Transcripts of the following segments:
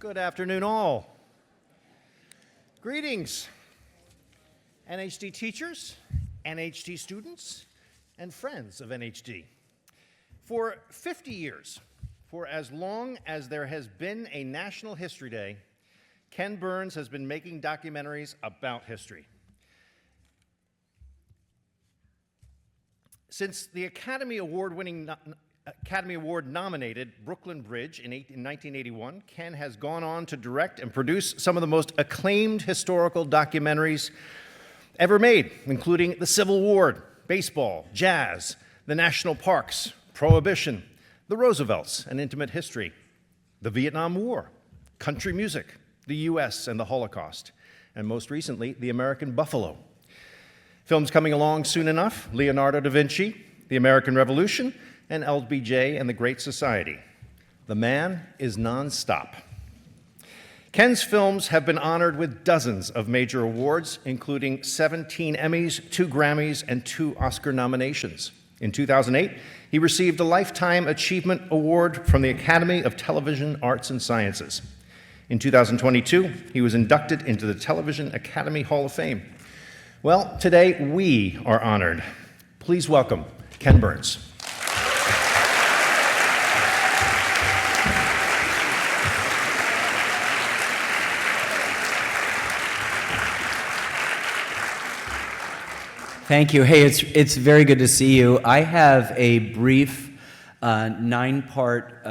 Good afternoon, all. Greetings, NHD teachers, NHD students, and friends of NHD. For 50 years, for as long as there has been a National History Day, Ken Burns has been making documentaries about history. Since the Academy Award nominated Brooklyn Bridge in 1981, Ken has gone on to direct and produce some of the most acclaimed historical documentaries ever made, including the Civil War, baseball, jazz, the national parks, Prohibition, the Roosevelts, An Intimate History, the Vietnam War, country music, the US and the Holocaust, and most recently, the American Buffalo. Films coming along soon enough, Leonardo da Vinci, the American Revolution, and LBJ and the Great Society. The man is nonstop. Ken's films have been honored with dozens of major awards, including 17 Emmys, 2 Grammys, and 2 Oscar nominations. In 2008, he received a Lifetime Achievement Award from the Academy of Television Arts and Sciences. In 2022, he was inducted into the Television Academy Hall of Fame. Well, today we are honored. Please welcome Ken Burns. Thank you. Hey, it's very good to see you. I have a brief 9-part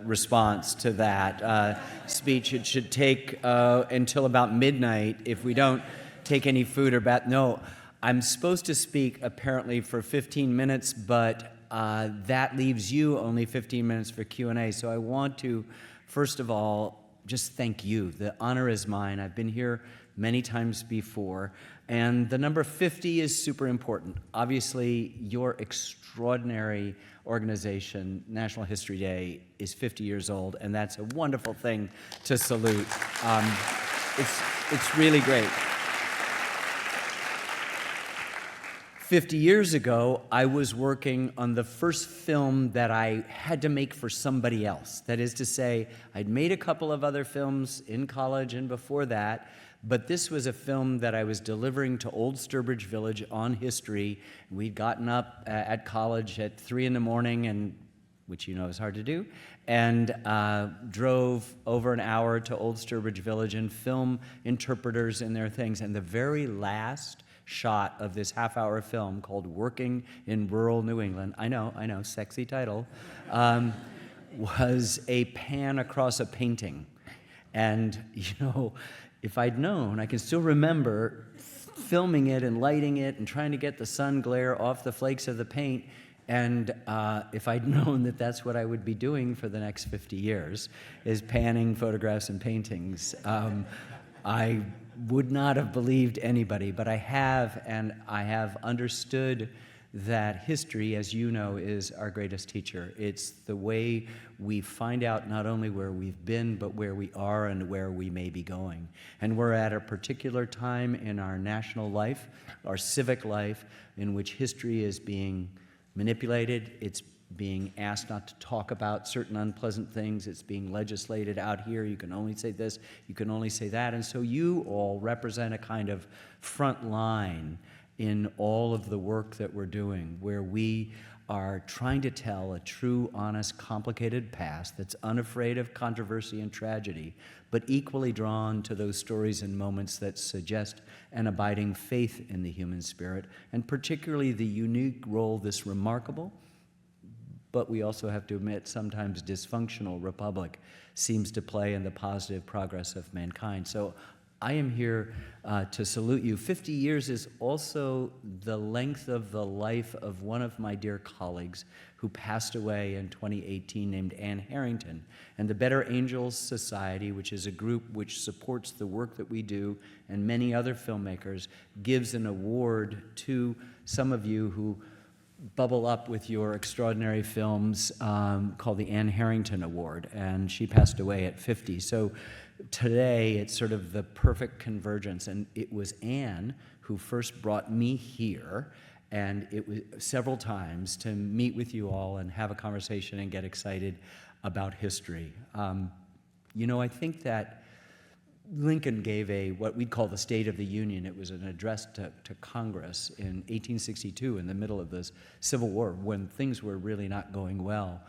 response to that speech. It should take until about midnight if we don't take any food or bath. No, I'm supposed to speak apparently for 15 minutes, but that leaves you only 15 minutes for Q&A. So I want to, first of all, just thank you. The honor is mine. I've been here many times before, and the number 50 is super important. Obviously, your extraordinary organization, National History Day, is 50 years old, and that's a wonderful thing to salute. It's really great. 50 years ago, I was working on the first film that I had to make for somebody else. That is to say, I'd made a couple of other films in college and before that, but this was a film that I was delivering to Old Sturbridge Village on history. We'd gotten up at college at 3 in the morning, and which you know is hard to do, and drove over an hour to Old Sturbridge Village and film interpreters and their things. And the very last shot of this half-hour film called Working in Rural New England, I know, sexy title, was a pan across a painting. And, you know, if I'd known, I can still remember filming it and lighting it and trying to get the sun glare off the flakes of the paint. And if I'd known that that's what I would be doing for the next 50 years, is panning photographs and paintings, I would not have believed anybody, but I have, and I have understood that history, as you know, is our greatest teacher. It's the way we find out not only where we've been, but where we are and where we may be going. And we're at a particular time in our national life, our civic life, in which history is being manipulated. It's being asked not to talk about certain unpleasant things. It's being legislated out here. You can only say this, you can only say that. And so you all represent a kind of front line in all of the work that we're doing, where we are trying to tell a true, honest, complicated past that's unafraid of controversy and tragedy, but equally drawn to those stories and moments that suggest an abiding faith in the human spirit, and particularly the unique role this remarkable, but we also have to admit sometimes dysfunctional republic seems to play in the positive progress of mankind. So I am here to salute you. 50 years is also the length of the life of one of my dear colleagues who passed away in 2018 named Anne Harrington. And the Better Angels Society, which is a group which supports the work that we do and many other filmmakers, gives an award to some of you who bubble up with your extraordinary films called the Anne Harrington Award, and she passed away at 50. So today it's sort of the perfect convergence, and it was Anne who first brought me here, and it was several times to meet with you all and have a conversation and get excited about history. You know, I think that Lincoln gave what we'd call the State of the Union. It was an address to Congress in 1862 in the middle of the Civil War when things were really not going well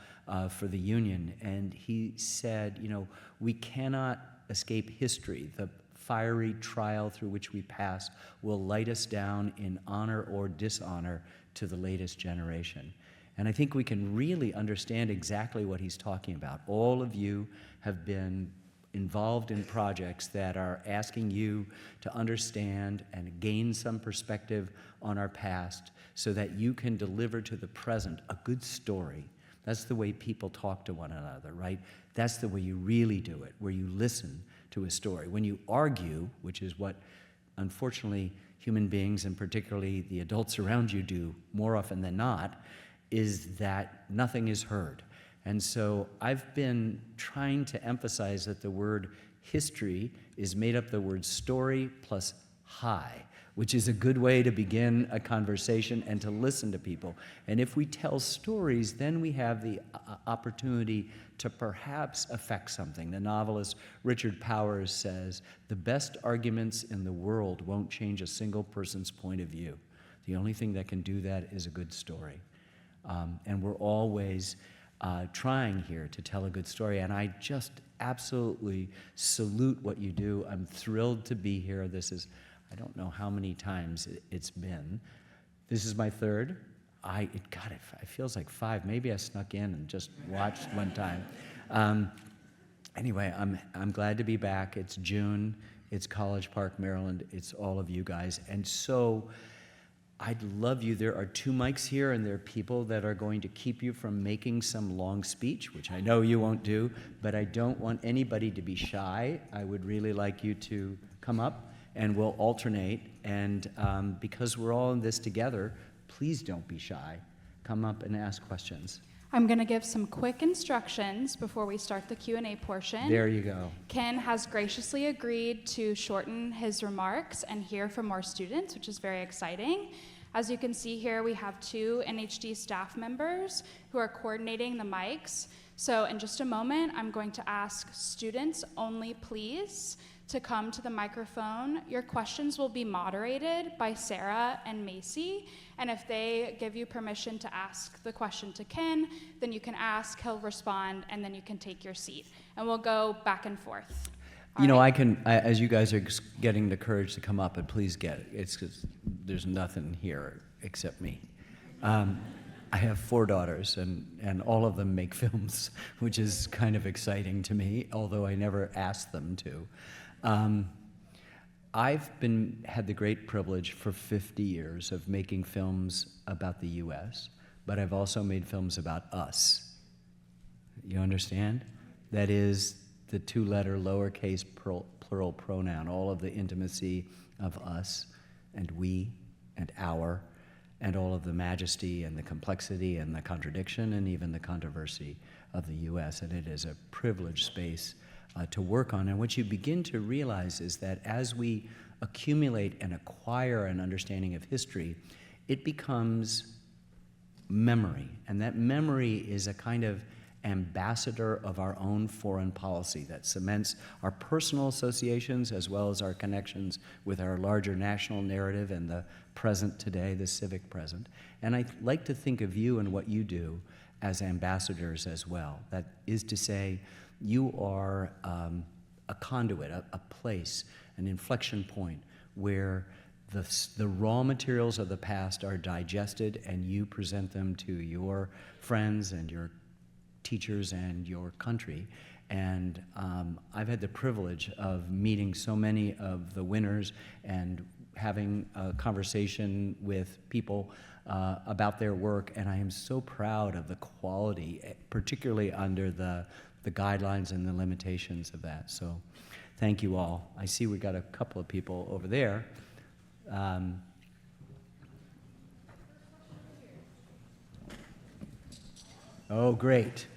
for the Union. And he said, you know, we cannot escape history. The fiery trial through which we pass will light us down in honor or dishonor to the latest generation. And I think we can really understand exactly what he's talking about. All of you have been involved in projects that are asking you to understand and gain some perspective on our past so that you can deliver to the present a good story. That's the way people talk to one another, right? That's the way you really do it, where you listen to a story. When you argue, which is what, unfortunately, human beings, and particularly the adults around you, do more often than not, is that nothing is heard. And so I've been trying to emphasize that the word history is made up the word story plus high, which is a good way to begin a conversation and to listen to people. And if we tell stories, then we have the opportunity to perhaps affect something. The novelist Richard Powers says, "The best arguments in the world won't change a single person's point of view. The only thing that can do that is a good story." And we're always trying here to tell a good story, and I just absolutely salute what you do. I'm thrilled to be here. This is, I don't know how many times it's been. This is my third. It feels like 5. Maybe I snuck in and just watched one time. Anyway, I'm glad to be back. It's June. It's College Park, Maryland. It's all of you guys, and so I'd love you. There are 2 mics here, and there are people that are going to keep you from making some long speech, which I know you won't do, but I don't want anybody to be shy. I would really like you to come up, and we'll alternate. And because we're all in this together, please don't be shy. Come up and ask questions. I'm going to give some quick instructions before we start the Q&A portion. There you go. Ken has graciously agreed to shorten his remarks and hear from more students, which is very exciting. As you can see here, we have 2 NHD staff members who are coordinating the mics. So in just a moment, I'm going to ask students only, please, to come to the microphone. Your questions will be moderated by Sarah and Macy, and if they give you permission to ask the question to Ken, then you can ask, he'll respond, and then you can take your seat. And we'll go back and forth. You know, as you guys are getting the courage to come up, and please get it. It's 'cause there's nothing here except me. I have 4 daughters, and all of them make films, which is kind of exciting to me, although I never asked them to. I've had the great privilege for 50 years of making films about the U.S., but I've also made films about us. You understand? That is the 2-letter lowercase plural pronoun, all of the intimacy of us and we and our, and all of the majesty and the complexity and the contradiction and even the controversy of the U.S., and it is a privileged space to work on. And what you begin to realize is that as we accumulate and acquire an understanding of history, it becomes memory. And that memory is a kind of ambassador of our own foreign policy that cements our personal associations as well as our connections with our larger national narrative and the present today, the civic present. And I like to think of you and what you do as ambassadors as well. That is to say, you are a conduit, a place, an inflection point where the raw materials of the past are digested and you present them to your friends and your teachers and your country. And I've had the privilege of meeting so many of the winners and having a conversation with people about their work, and I am so proud of the quality, particularly under the guidelines and the limitations of that. So thank you all. I see we got a couple of people over there. Oh, great.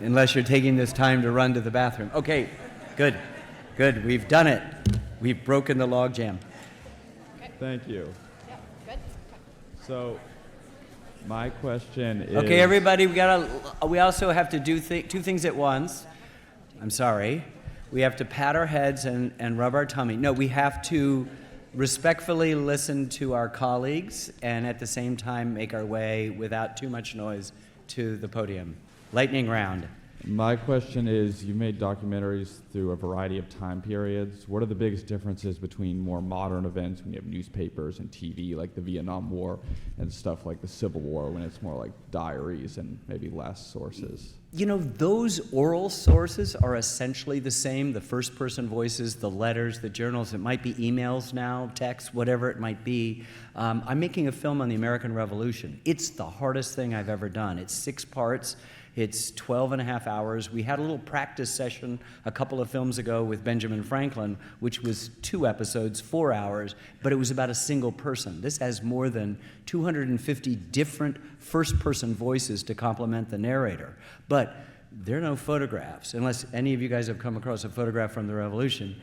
Unless you're taking this time to run to the bathroom. Okay, good, good. We've done it. We've broken the logjam. Thank you. Yeah, good. So My question is... Okay, everybody, we also have to do two things at once. I'm sorry. We have to pat our heads and rub our tummy. No, we have to respectfully listen to our colleagues and at the same time make our way without too much noise to the podium. Lightning round. My question is, you made documentaries through a variety of time periods. What are the biggest differences between more modern events when you have newspapers and TV, like the Vietnam War, and stuff like the Civil War, when it's more like diaries and maybe less sources? You know, those oral sources are essentially the same, the first-person voices, the letters, the journals. It might be emails now, texts, whatever it might be. I'm making a film on the American Revolution. It's the hardest thing I've ever done. It's 6 parts. It's 12 and a half hours. We had a little practice session a couple of films ago with Benjamin Franklin, which was 2 episodes, 4 hours, but it was about a single person. This has more than 250 different first-person voices to complement the narrator. But there are no photographs, unless any of you guys have come across a photograph from the Revolution.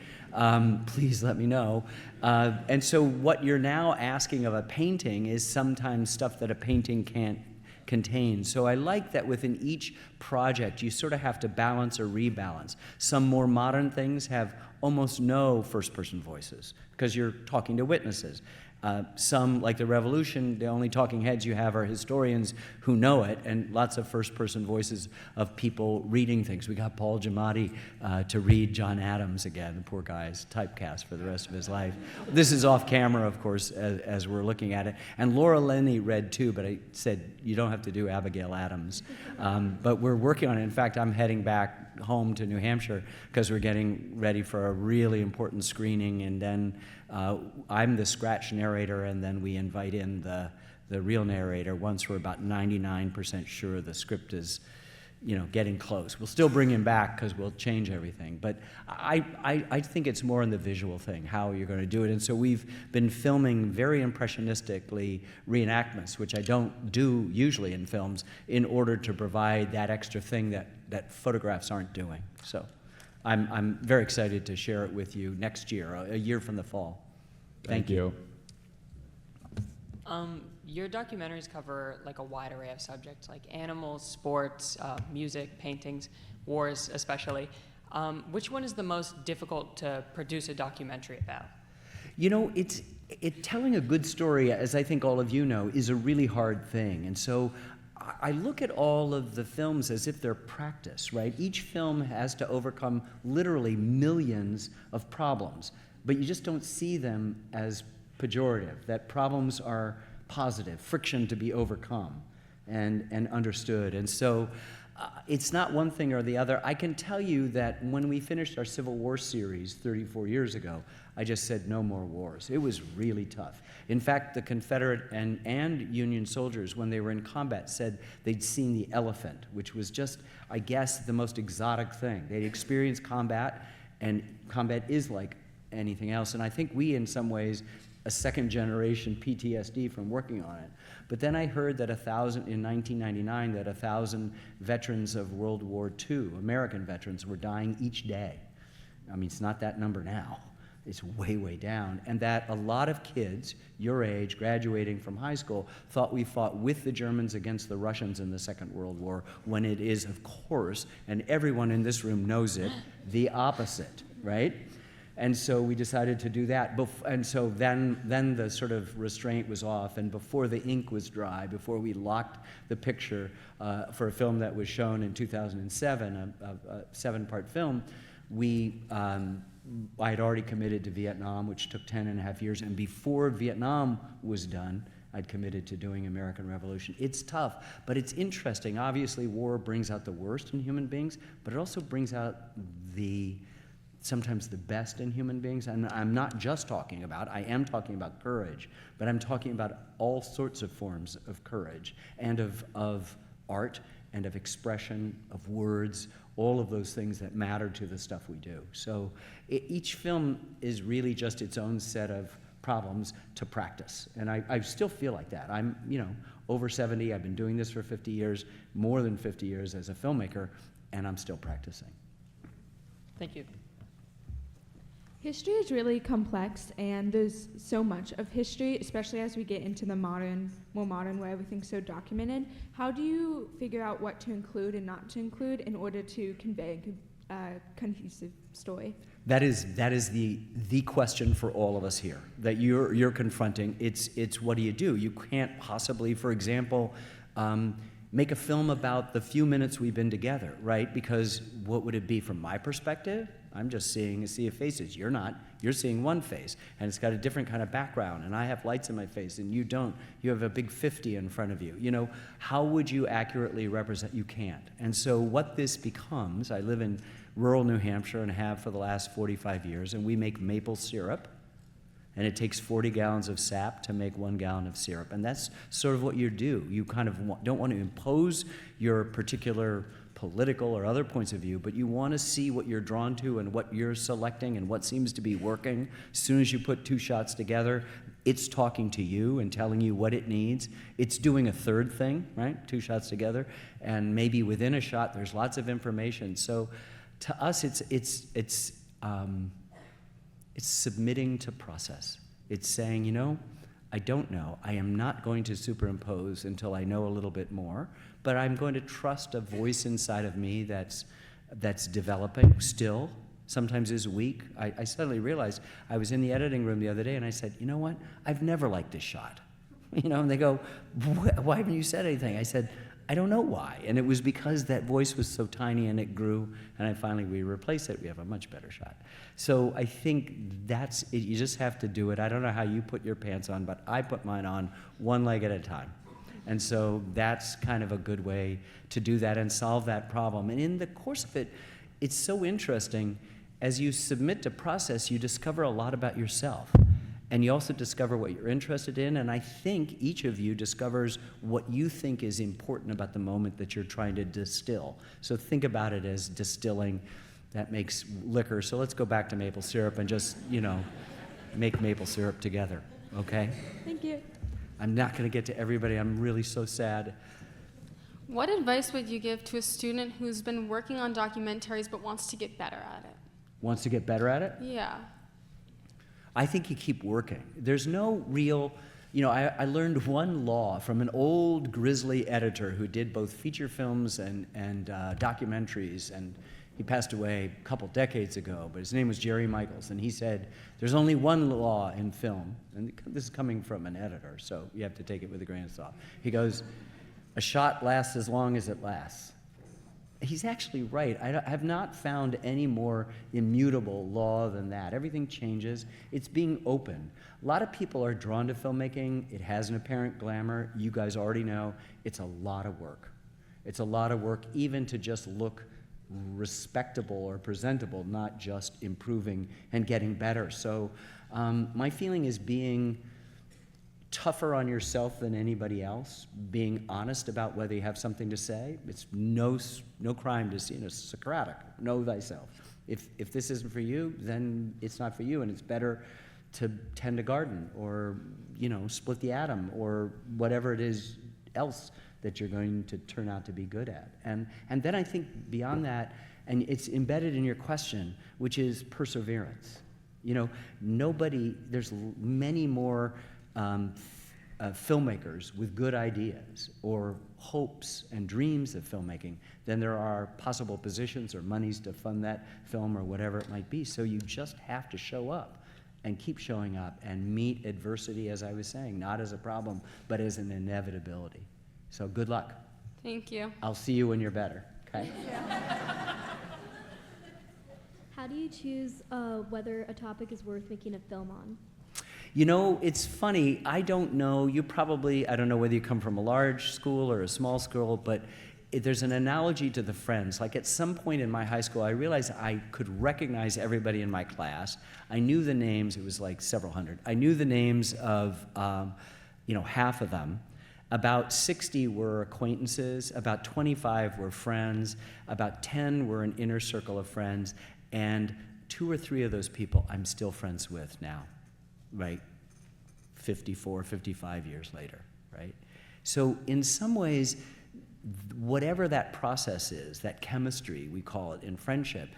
Please let me know. And so what you're now asking of a painting is sometimes stuff that a painting can't contain. So I like that within each project you sort of have to balance or rebalance. Some more modern things have almost no first-person voices because you're talking to witnesses. Some, like the Revolution, the only talking heads you have are historians who know it, and lots of first-person voices of people reading things. We got Paul Giamatti to read John Adams again. The poor guy is typecast for the rest of his life. This is off camera, of course, as we're looking at it. And Laura Linney read too, but I said, you don't have to do Abigail Adams. But we're working on it. In fact, I'm heading back home to New Hampshire because we're getting ready for a really important screening, and then I'm the scratch narrator, and then we invite in the real narrator once we're about 99% sure the script is, getting close. We'll still bring him back because we'll change everything. But I think it's more in the visual thing, how you're going to do it. And so we've been filming very impressionistically reenactments, which I don't do usually in films, in order to provide that extra thing that photographs aren't doing. So I'm very excited to share it with you next year, a year from the fall. Thank you. Your documentaries cover like a wide array of subjects, like animals, sports, music, paintings, wars especially. Which one is the most difficult to produce a documentary about? Telling a good story, as I think all of you know, is a really hard thing. And so I look at all of the films as if they're practice, right? Each film has to overcome literally millions of problems, but you just don't see them as pejorative, that problems are positive, friction to be overcome and understood. And so it's not one thing or the other. I can tell you that when we finished our Civil War series 34 years ago, I just said no more wars. It was really tough. In fact, the Confederate and Union soldiers, when they were in combat, said they'd seen the elephant, which was just, I guess, the most exotic thing. They'd experienced combat, and combat is like anything else. And I think we, in some ways, a second-generation PTSD from working on it. But then I heard that in 1999, that 1,000 veterans of World War II, American veterans, were dying each day. I mean, it's not that number now. It's way, way down. And that a lot of kids, your age, graduating from high school, thought we fought with the Germans against the Russians in the Second World War, when it is, of course, and everyone in this room knows it, the opposite, right? And so we decided to do that. And so then the sort of restraint was off, and before the ink was dry, before we locked the picture for a film that was shown in 2007, a 7-part film, I had already committed to Vietnam, which took 10 and a half years, and before Vietnam was done, I'd committed to doing American Revolution. It's tough, but it's interesting. Obviously, war brings out the worst in human beings, but it also brings out sometimes the best in human beings. And I'm not just talking about, I am talking about courage, but I'm talking about all sorts of forms of courage and of art and of expression, of words, all of those things that matter to the stuff we do. So each film is really just its own set of problems to practice. And I still feel like that. I'm, over 70, I've been doing this for 50 years, more than 50 years as a filmmaker, and I'm still practicing. Thank you. History is really complex, and there's so much of history, especially as we get into the more modern where everything's so documented. How do you figure out what to include and not to include in order to convey a cohesive story? That is the question for all of us here that you're confronting. It's what do? You can't possibly, for example, make a film about the few minutes we've been together, right? Because what would it be from my perspective? I'm just seeing a sea of faces. You're not. You're seeing one face, and it's got a different kind of background, and I have lights in my face, and you don't. You have a big 50 in front of you. You know, how would you accurately represent? You can't. And so what this becomes, I live in rural New Hampshire and have for the last 45 years, and we make maple syrup, and it takes 40 gallons of sap to make 1 gallon of syrup. And that's sort of what you do. You kind of don't want to impose your particular political or other points of view, but you want to see what you're drawn to and what you're selecting and what seems to be working. As soon as you put two shots together, it's talking to you and telling you what it needs. It's doing a third thing, right? Two shots together, and maybe within a shot, there's lots of information. So to us, it's submitting to process. It's saying, you know, I don't know. I am not going to superimpose until I know a little bit more, but I'm going to trust a voice inside of me that's developing still, sometimes is weak. I suddenly realized, I was in the editing room the other day and I said, you know what? I've never liked this shot. You know, and they go, why haven't you said anything? I said, I don't know why. And it was because that voice was so tiny and it grew, and we replaced it. We have a much better shot. So I think that's it. You just have to do it. I don't know how you put your pants on, but I put mine on one leg at a time. And so that's kind of a good way to do that and solve that problem. And in the course of it, it's so interesting. As you submit to process, you discover a lot about yourself. And you also discover what you're interested in, and I think each of you discovers what you think is important about the moment that you're trying to distill. So think about it as distilling. That makes liquor. So let's go back to maple syrup and just, you know, make maple syrup together, okay? Thank you. I'm not going to get to everybody. I'm really so sad. What advice would you give to a student who's been working on documentaries but wants to get better at it? Wants to get better at it? Yeah. I think you keep working. There's no real, you know, I learned one law from an old grizzly editor who did both feature films and documentaries, and he passed away a couple decades ago, but his name was Jerry Michaels, and he said, there's only one law in film, and this is coming from an editor, so you have to take it with a grain of salt. He goes, a shot lasts as long as it lasts. He's actually right. I have not found any more immutable law than that. Everything changes. It's being open. A lot of people are drawn to filmmaking. It has an apparent glamour. You guys already know it's a lot of work. It's a lot of work even to just look respectable or presentable, not just improving and getting better. So my feeling is being tougher on yourself than anybody else, being honest about whether you have something to say. It's no crime to see, you know, Socratic, know thyself. If this isn't for you, then it's not for you, and it's better to tend a garden or, you know, split the atom or whatever it is else that you're going to turn out to be good at. And then I think beyond that, and it's embedded in your question, which is perseverance. You know, there's many more filmmakers with good ideas or hopes and dreams of filmmaking than there are possible positions or monies to fund that film or whatever it might be. So you just have to show up and keep showing up and meet adversity, as I was saying, not as a problem, but as an inevitability. So good luck. Thank you. I'll see you when you're better, okay? How do you choose whether a topic is worth making a film on? You know, it's funny. I don't know. I don't know whether you come from a large school or a small school, but there's an analogy to the friends. Like at some point in my high school, I realized I could recognize everybody in my class. I knew the names. It was like several hundred. I knew the names of, half of them. About 60 were acquaintances. About 25 were friends. About 10 were an inner circle of friends. And 2 or 3 of those people I'm still friends with now. Right, 54, 55 years later, right? So in some ways, whatever that process is, that chemistry, we call it in friendship,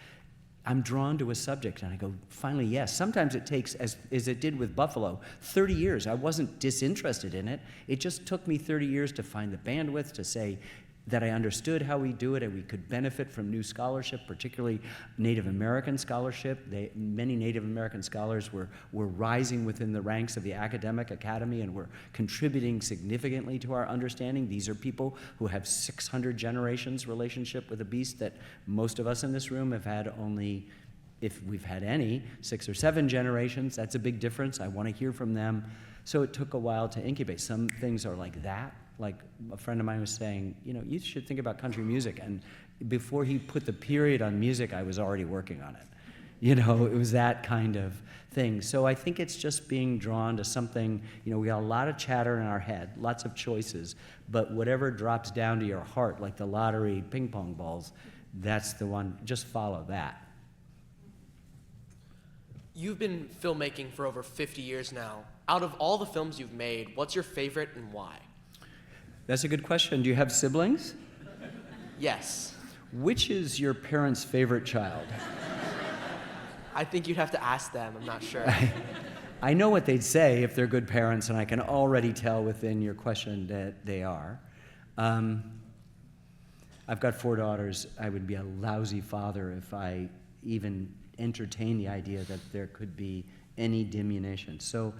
I'm drawn to a subject and I go, finally, yes. Sometimes it takes, as it did with Buffalo, 30 years. I wasn't disinterested in it. It just took me 30 years to find the bandwidth to say that I understood how we do it and we could benefit from new scholarship, particularly Native American scholarship. Many Native American scholars were rising within the ranks of the academic academy and were contributing significantly to our understanding. These are people who have 600 generations relationship with a beast that most of us in this room have had only, if we've had any, 6 or 7 generations. That's a big difference. I want to hear from them. So it took a while to incubate. Some things are like that. Like a friend of mine was saying, you should think about country music. And before he put the period on music, I was already working on it. It was that kind of thing. So I think it's just being drawn to something, we got a lot of chatter in our head, lots of choices, but whatever drops down to your heart, like the lottery ping pong balls, that's the one, just follow that. You've been filmmaking for over 50 years now. Out of all the films you've made, what's your favorite and why? That's a good question. Do you have siblings? Yes. Which is your parents' favorite child? I think you'd have to ask them. I'm not sure. I know what they'd say if they're good parents, and I can already tell within your question that they are. I've got 4 daughters. I would be a lousy father if I even entertained the idea that there could be any diminution. So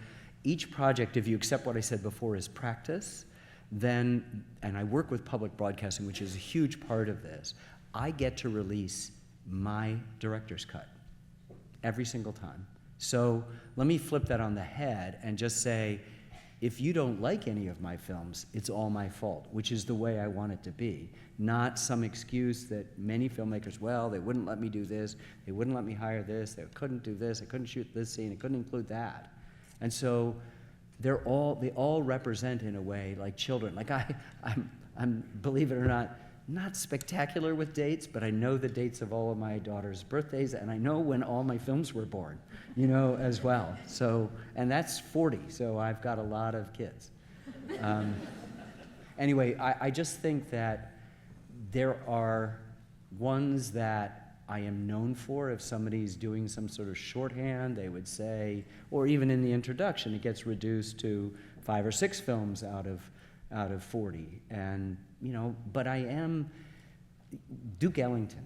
each project, if you accept what I said before, is practice. Then, and I work with public broadcasting, which is a huge part of this, I get to release my director's cut every single time. So let me flip that on the head and just say, if you don't like any of my films, it's all my fault, which is the way I want it to be, not some excuse that many filmmakers, well, they wouldn't let me do this, they wouldn't let me hire this, they couldn't do this, I couldn't shoot this scene, I couldn't include that. And so they all represent in a way like children. Like I'm, believe it or not spectacular with dates, but I know the dates of all of my daughter's birthdays, and I know when all my films were born, as well. So, and that's 40, so I've got a lot of kids. Anyway, I just think that there are ones that I am known for. If somebody's doing some sort of shorthand, they would say, or even in the introduction, it gets reduced to 5 or 6 films out of 40. And, but I am Duke Ellington.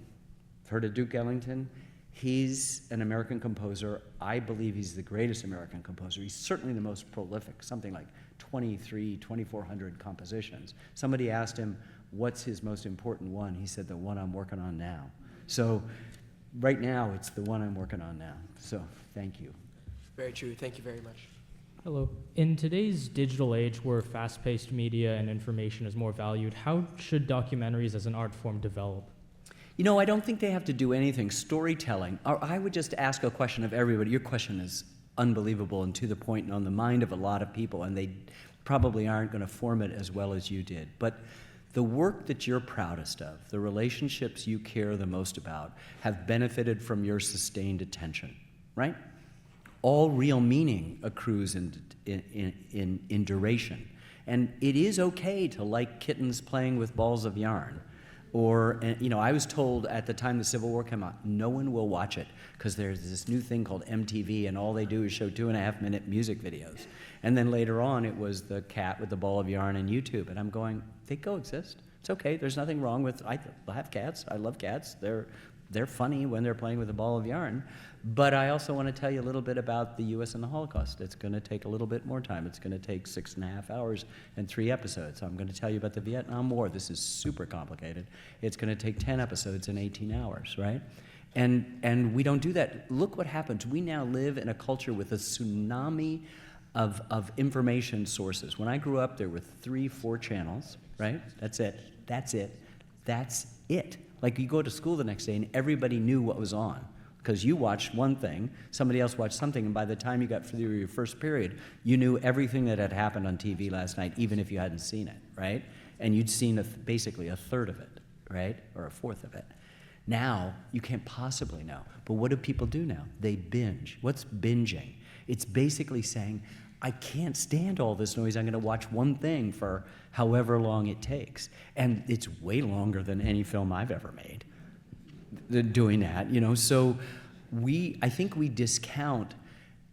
Heard of Duke Ellington? He's an American composer. I believe he's the greatest American composer. He's certainly the most prolific, something like 2,400 compositions. Somebody asked him, what's his most important one? He said, the one I'm working on now. So right now, it's the one I'm working on now. So thank you. Very true. Thank you very much. Hello. In today's digital age where fast-paced media and information is more valued, how should documentaries as an art form develop? I don't think they have to do anything. Storytelling. I would just ask a question of everybody. Your question is unbelievable and to the point and on the mind of a lot of people, and they probably aren't going to form it as well as you did. But the work that you're proudest of, the relationships you care the most about, have benefited from your sustained attention, right? All real meaning accrues in duration. And it is okay to like kittens playing with balls of yarn. Or, I was told at the time the Civil War came out, no one will watch it because there's this new thing called MTV and all they do is show 2.5-minute music videos. And then later on it was the cat with the ball of yarn and YouTube. And I'm going, they coexist. It's okay. There's nothing wrong with, I have cats. I love cats. They're funny when they're playing with a ball of yarn. But I also want to tell you a little bit about the U.S. and the Holocaust. It's going to take a little bit more time. It's going to take 6.5 hours and 3 episodes. I'm going to tell you about the Vietnam War. This is super complicated. It's going to take 10 episodes in 18 hours, right? And we don't do that. Look what happens. We now live in a culture with a tsunami of information sources. When I grew up, there were 3-4 channels, right? That's it. Like you go to school the next day and everybody knew what was on because you watched one thing, somebody else watched something, and by the time you got through your first period, you knew everything that had happened on TV last night, even if you hadn't seen it, right? And you'd seen basically a third of it, right? Or a fourth of it. Now, you can't possibly know. But what do people do now? They binge. What's binging? It's basically saying, I can't stand all this noise. I'm going to watch one thing for however long it takes. And it's way longer than any film I've ever made. doing that, you know. So I think we discount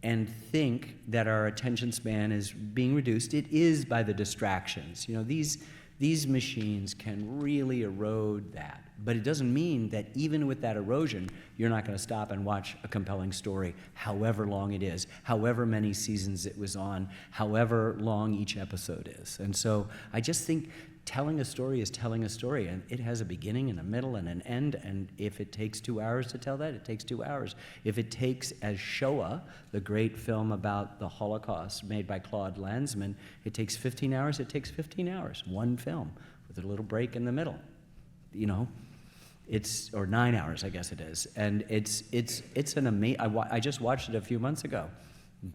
and think that our attention span is being reduced. It is by the distractions. You know, these machines can really erode that. But it doesn't mean that even with that erosion, you're not going to stop and watch a compelling story, however long it is, however many seasons it was on, however long each episode is. And so I just think telling a story is telling a story, and it has a beginning and a middle and an end, and if it takes 2 hours to tell that, it takes 2 hours. If it takes, as Shoah, the great film about the Holocaust made by Claude Lanzmann, it takes 15 hours, it takes 15 hours, one film, with a little break in the middle, you know? Or 9 hours, I guess it is. And it's an amazing, I just watched it a few months ago.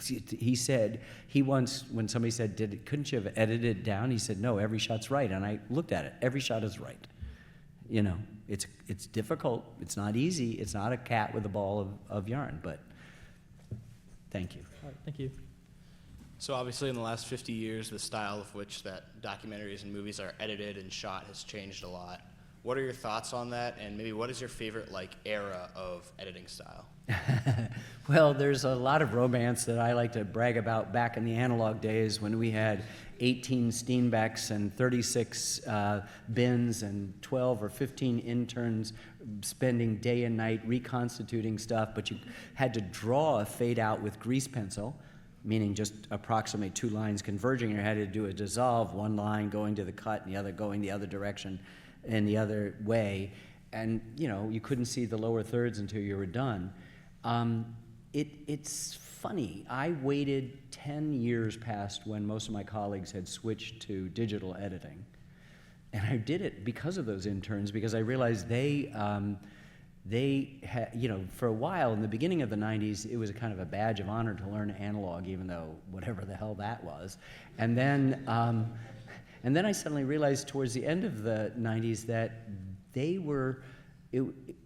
He said, when somebody said, couldn't you have edited it down? He said, no, every shot's right. And I looked at it, every shot is right. You know, it's difficult, it's not easy, it's not a cat with a ball of yarn, but thank you. All right, thank you. So obviously in the last 50 years, the style of which that documentaries and movies are edited and shot has changed a lot. What are your thoughts on that, and maybe what is your favorite era of editing style? Well, there's a lot of romance that I like to brag about back in the analog days when we had 18 Steenbecks and 36 bins and 12 or 15 interns spending day and night reconstituting stuff, but you had to draw a fade out with grease pencil, meaning just approximate 2 lines converging. You had to do a dissolve, one line going to the cut and the other going the other direction and the other way, and you know, you couldn't see the lower thirds until you were done. It's funny, I waited 10 years past when most of my colleagues had switched to digital editing, and I did it because of those interns, because I realized they had, you know, for a while in the beginning of the 90s, it was a kind of a badge of honor to learn analog, even though whatever the hell that was, and then I suddenly realized towards the end of the 90s that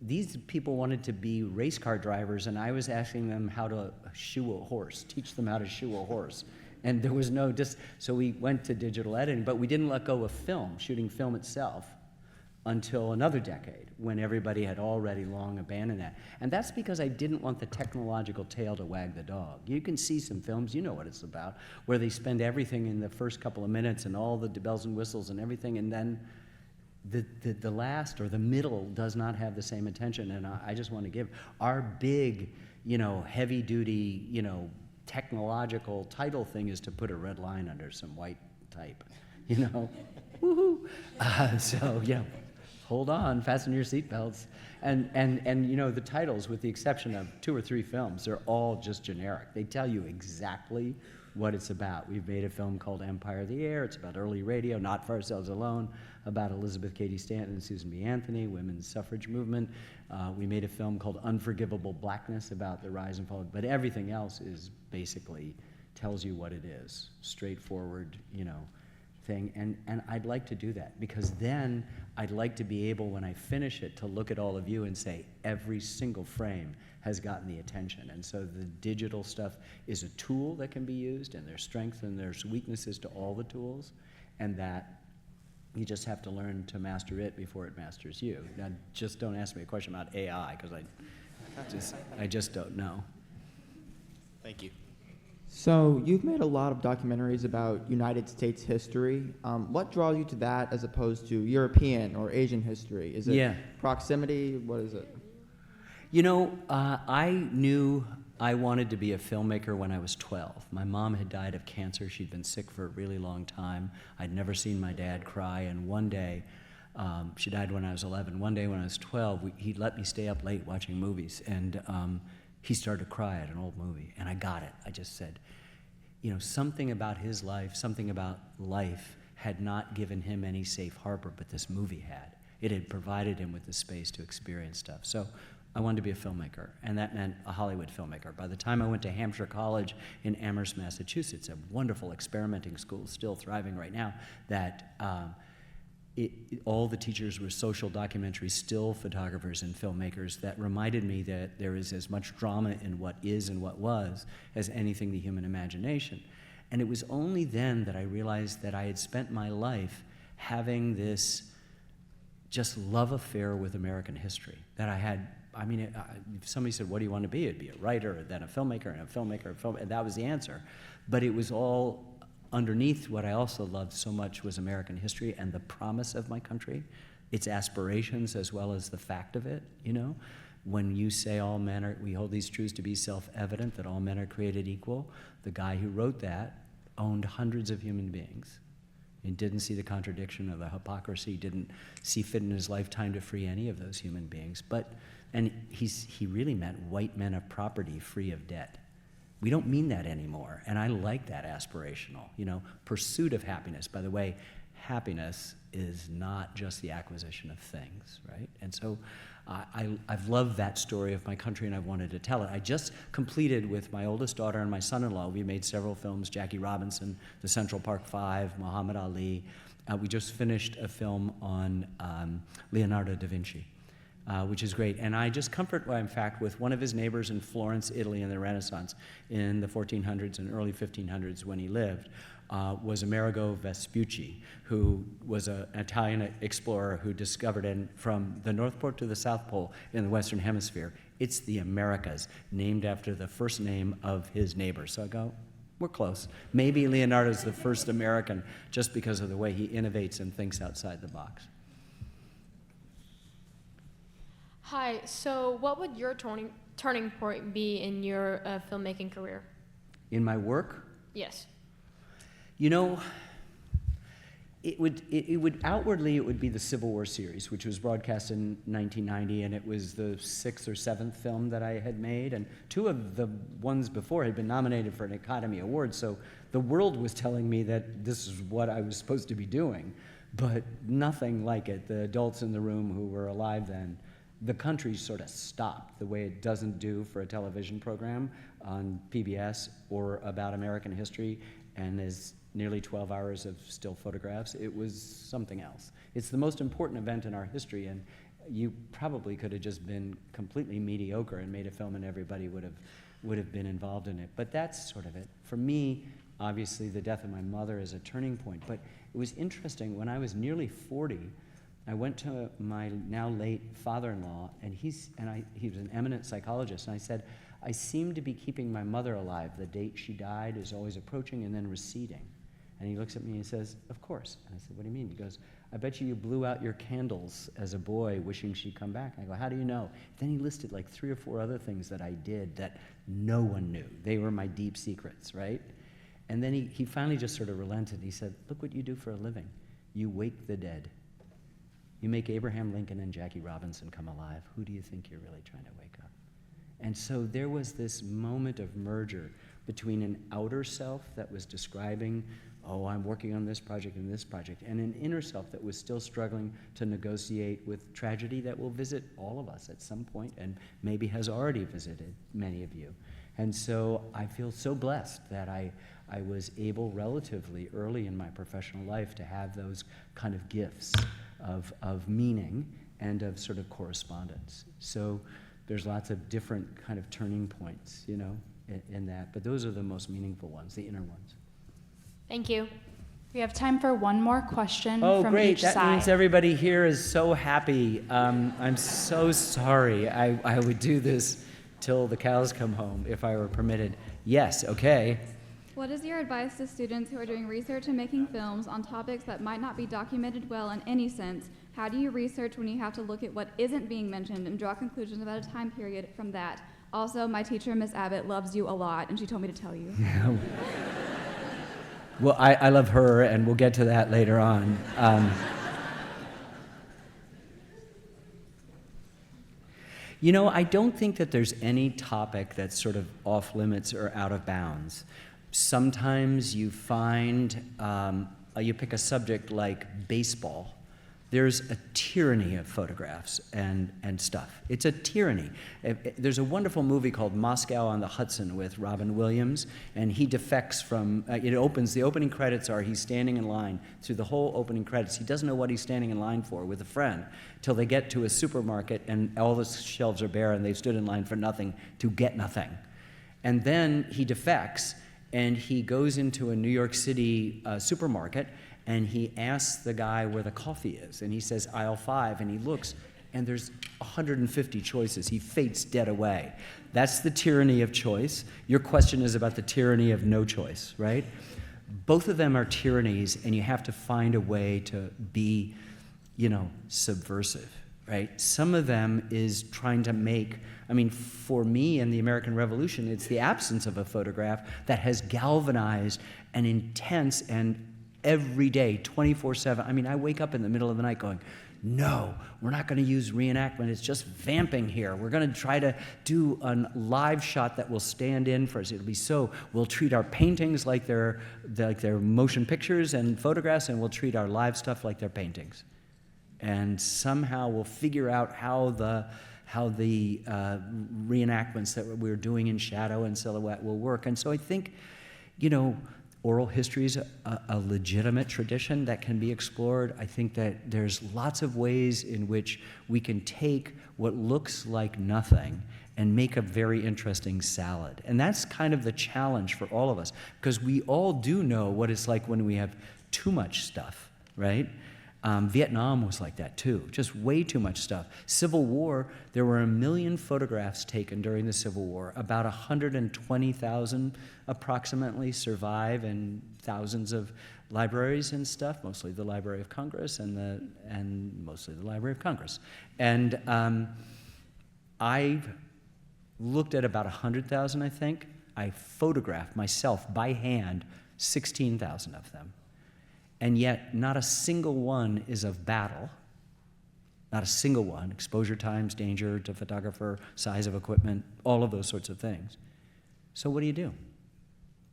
these people wanted to be race car drivers, and I was asking them how to shoe a horse, teach them how to shoe a horse. And there was so we went to digital editing, but we didn't let go of film, shooting film itself, until another decade, when everybody had already long abandoned that. And that's because I didn't want the technological tail to wag the dog. You can see some films, you know what it's about, where they spend everything in the first couple of minutes and all the bells and whistles and everything, and then the last or the middle does not have the same attention. And I just want to give our big, you know, heavy duty, you know, technological title thing is to put a red line under some white type, you know? Woohoo! So, yeah. Hold on, fasten your seatbelts. And you know, the titles, with the exception of 2 or 3 films, they're all just generic. They tell you exactly what it's about. We've made a film called Empire of the Air. It's about early radio, Not for Ourselves Alone, about Elizabeth Cady Stanton and Susan B. Anthony, women's suffrage movement. We made a film called Unforgivable Blackness about the rise and fall, but everything else is basically tells you what it is, straightforward, you know, thing. And I'd like to do that, because then I'd like to be able, when I finish it, to look at all of you and say, every single frame has gotten the attention. And so the digital stuff is a tool that can be used, and there's strengths and there's weaknesses to all the tools, and that you just have to learn to master it before it masters you. Now, just don't ask me a question about AI, because I just don't know. Thank you. So you've made a lot of documentaries about United States history. What draws you to that as opposed to European or Asian history? Is it proximity? What is it? You know, I knew I wanted to be a filmmaker when I was 12. My mom had died of cancer. She'd been sick for a really long time. I'd never seen my dad cry, and one day, she died when I was 11. One day when I was 12, he let me stay up late watching movies, and he started to cry at an old movie, and I got it. I just said, you know, something about his life, something about life had not given him any safe harbor, but this movie had. It had provided him with the space to experience stuff. So I wanted to be a filmmaker, and that meant a Hollywood filmmaker. By the time I went to Hampshire College in Amherst, Massachusetts, a wonderful experimenting school, still thriving right now, that all the teachers were social documentary still photographers and filmmakers. That reminded me that there is as much drama in what is and what was as anything the human imagination. And it was only then that I realized that I had spent my life having this just love affair with American history that I had. I mean, if somebody said, what do you want to be? It'd be a writer, then a filmmaker, and a filmmaker, and that was the answer. But it was all underneath. What I also loved so much was American history and the promise of my country, its aspirations as well as the fact of it, you know? When you say all men are, we hold these truths to be self-evident, that all men are created equal, the guy who wrote that owned hundreds of human beings and didn't see the contradiction or the hypocrisy, didn't see fit in his lifetime to free any of those human beings. And he really meant white men of property free of debt. We don't mean that anymore, and I like that aspirational, you know, pursuit of happiness. By the way, happiness is not just the acquisition of things, right? And so I've loved that story of my country, and I've wanted to tell it. I just completed with my oldest daughter and my son-in-law, we made several films, Jackie Robinson, The Central Park Five, Muhammad Ali. We just finished a film on Leonardo da Vinci, which is great. And I just comfort, in fact, with one of his neighbors in Florence, Italy in the Renaissance in the 1400s and early 1500s when he lived, was Amerigo Vespucci, who was an Italian explorer who discovered, and from the North Pole to the South Pole in the Western Hemisphere, it's the Americas, named after the first name of his neighbor. So I go, we're close. Maybe Leonardo's the first American just because of the way he innovates and thinks outside the box. Hi, so what would your turning point be in your filmmaking career? In my work? Yes. You know, it would outwardly, it would be the Civil War series, which was broadcast in 1990, and it was the 6th or 7th film that I had made, and 2 of the ones before had been nominated for an Academy Award, so the world was telling me that this is what I was supposed to be doing, but nothing like it. The adults in the room who were alive then, the country sort of stopped the way it doesn't do for a television program on PBS or about American history, and is nearly 12 hours of still photographs. It was something else. It's the most important event in our history, and you probably could have just been completely mediocre and made a film and everybody would have been involved in it. But that's sort of it. For me, obviously, the death of my mother is a turning point. But it was interesting, when I was nearly 40, I went to my now late father-in-law, and he was an eminent psychologist, and I said, I seem to be keeping my mother alive. The date she died is always approaching and then receding. And he looks at me and he says, of course. And I said, what do you mean? He goes, I bet you blew out your candles as a boy wishing she'd come back. And I go, how do you know? Then he listed like 3 or 4 other things that I did that no one knew. They were my deep secrets, right? And then he finally just sort of relented. He said, look what you do for a living. You wake the dead. You make Abraham Lincoln and Jackie Robinson come alive. Who do you think you're really trying to wake up? And so there was this moment of merger between an outer self that was describing, oh, I'm working on this project and this project, and an inner self that was still struggling to negotiate with tragedy that will visit all of us at some point and maybe has already visited many of you. And so I feel so blessed that I was able relatively early in my professional life to have those kind of gifts of meaning and of sort of correspondence. So there's lots of different kind of turning points, you know, in that, but those are the most meaningful ones, the inner ones. Thank you. We have time for one more question from each side. That means everybody here is so happy. I'm so sorry. I would do this till the cows come home if I were permitted. Yes, okay. What is your advice to students who are doing research and making films on topics that might not be documented well in any sense? How do you research when you have to look at what isn't being mentioned and draw conclusions about a time period from that? Also, my teacher, Miss Abbott, loves you a lot, and she told me to tell you. Well, I love her, and we'll get to that later on. You know, I don't think that there's any topic that's sort of off limits or out of bounds. Sometimes you find, you pick a subject like baseball. There's a tyranny of photographs and stuff. It's a tyranny. There's a wonderful movie called Moscow on the Hudson with Robin Williams, and he defects from, the opening credits are he's standing in line through the whole opening credits. He doesn't know what he's standing in line for with a friend till they get to a supermarket and all the shelves are bare and they've stood in line for nothing to get nothing. And then he defects and he goes into a New York City supermarket and he asks the guy where the coffee is, and he says aisle 5, and he looks, and there's 150 choices. He faints dead away. That's the tyranny of choice. Your question is about the tyranny of no choice, right? Both of them are tyrannies, and you have to find a way to be, subversive, right? Some of them is trying to make, for me in the American Revolution, it's the absence of a photograph that has galvanized an intense and every day, 24/7. I wake up in the middle of the night going, no, we're not going to use reenactment. It's just vamping here. We're going to try to do a live shot that will stand in for us. We'll treat our paintings like they're motion pictures and photographs, and we'll treat our live stuff like they're paintings. And somehow we'll figure out how the reenactments that we're doing in shadow and silhouette will work. And so I think, oral history is a legitimate tradition that can be explored. I think that there's lots of ways in which we can take what looks like nothing and make a very interesting salad. And that's kind of the challenge for all of us, because we all do know what it's like when we have too much stuff, right? Vietnam was like that too, just way too much stuff. Civil War, there were 1 million photographs taken during the Civil War. About 120,000 approximately survive in thousands of libraries and stuff, mostly the Library of Congress and mostly the Library of Congress. And I've looked at about 100,000, I think. I photographed myself by hand 16,000 of them. And yet, not a single one is of battle. Not a single one. Exposure times, danger to photographer, size of equipment, all of those sorts of things. So what do?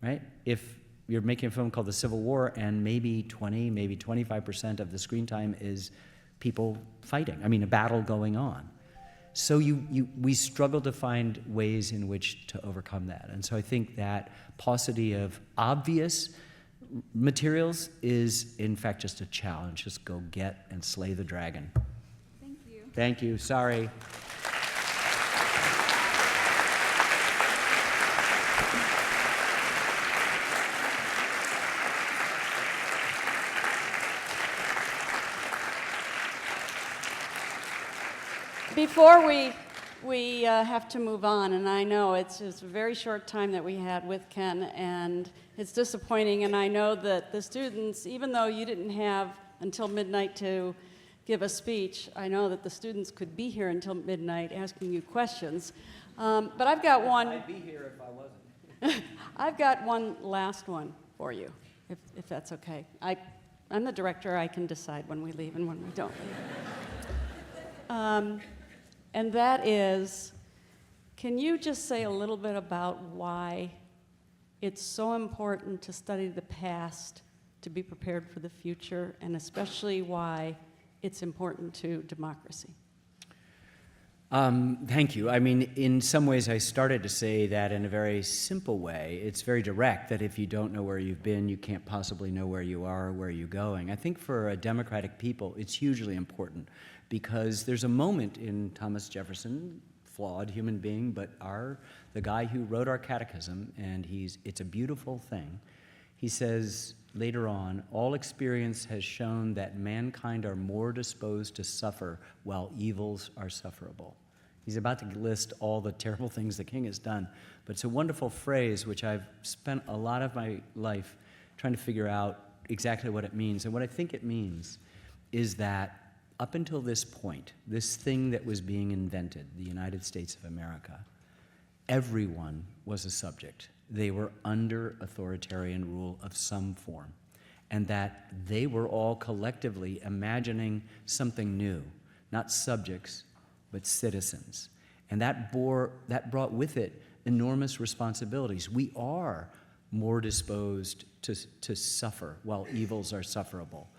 Right? If you're making a film called The Civil War and maybe 20, maybe 25% of the screen time is people fighting, a battle going on. So we struggle to find ways in which to overcome that. And so I think that paucity of obvious materials is, in fact, just a challenge. Just go get and slay the dragon. Thank you. Thank you. Sorry. Before we have to move on, and I know it's a very short time that we had with Ken, and it's disappointing, and I know that the students, even though you didn't have until midnight to give a speech, I know that the students could be here until midnight asking you questions. But I've got one. I'd be here if I wasn't. I've got one last one for you, if that's okay. I'm the director. I can decide when we leave and when we don't leave. And that is, can you just say a little bit about why it's so important to study the past to be prepared for the future, and especially why it's important to democracy? Thank you. In some ways, I started to say that in a very simple way. It's very direct, that if you don't know where you've been, you can't possibly know where you are or where you're going. I think for a democratic people, it's hugely important, because there's a moment in Thomas Jefferson, flawed human being, but the guy who wrote our catechism, and it's a beautiful thing. He says later on, all experience has shown that mankind are more disposed to suffer while evils are sufferable. He's about to list all the terrible things the king has done, but it's a wonderful phrase which I've spent a lot of my life trying to figure out exactly what it means. And what I think it means is that up until this point, this thing that was being invented, the United States of America, everyone was a subject. They were under authoritarian rule of some form, and that they were all collectively imagining something new, not subjects, but citizens. And that brought with it enormous responsibilities. We are more disposed to suffer while evils are sufferable.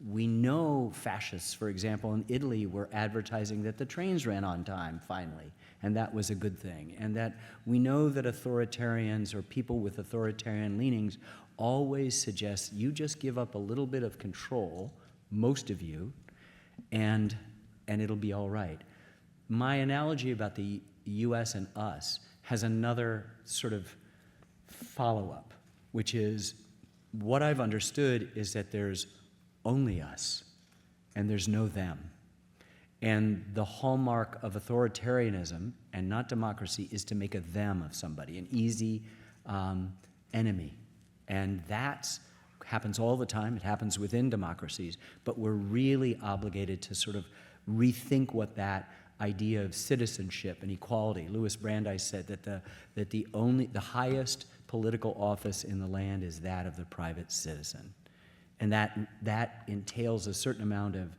We know fascists, for example, in Italy were advertising that the trains ran on time, finally, and that was a good thing. And that we know that authoritarians or people with authoritarian leanings always suggest you just give up a little bit of control, most of you, and it'll be all right. My analogy about the US and us has another sort of follow-up, which is what I've understood is that there's only us, and there's no them. And the hallmark of authoritarianism and not democracy is to make a them of somebody, an easy enemy. And that happens all the time. It happens within democracies. But we're really obligated to sort of rethink what that idea of citizenship and equality. Louis Brandeis said that the highest political office in the land is that of the private citizen. And that entails a certain amount of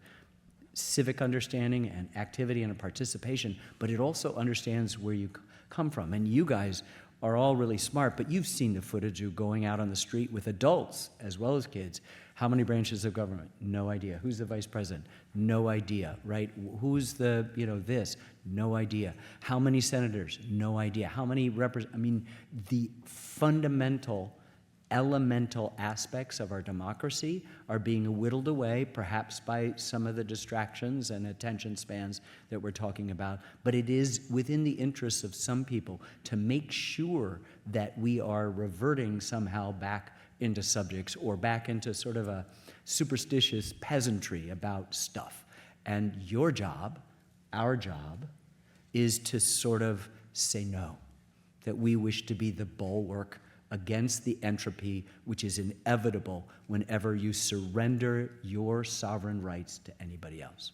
civic understanding and activity and participation, but it also understands where you come from. And you guys are all really smart, but you've seen the footage of going out on the street with adults as well as kids. How many branches of government? No idea. Who's the vice president? No idea, right? Who's the, this? No idea. How many senators? No idea. How many the fundamental elemental aspects of our democracy are being whittled away, perhaps by some of the distractions and attention spans that we're talking about. But it is within the interests of some people to make sure that we are reverting somehow back into subjects or back into sort of a superstitious peasantry about stuff. And your job, our job, is to sort of say no, that we wish to be the bulwark against the entropy which is inevitable whenever you surrender your sovereign rights to anybody else.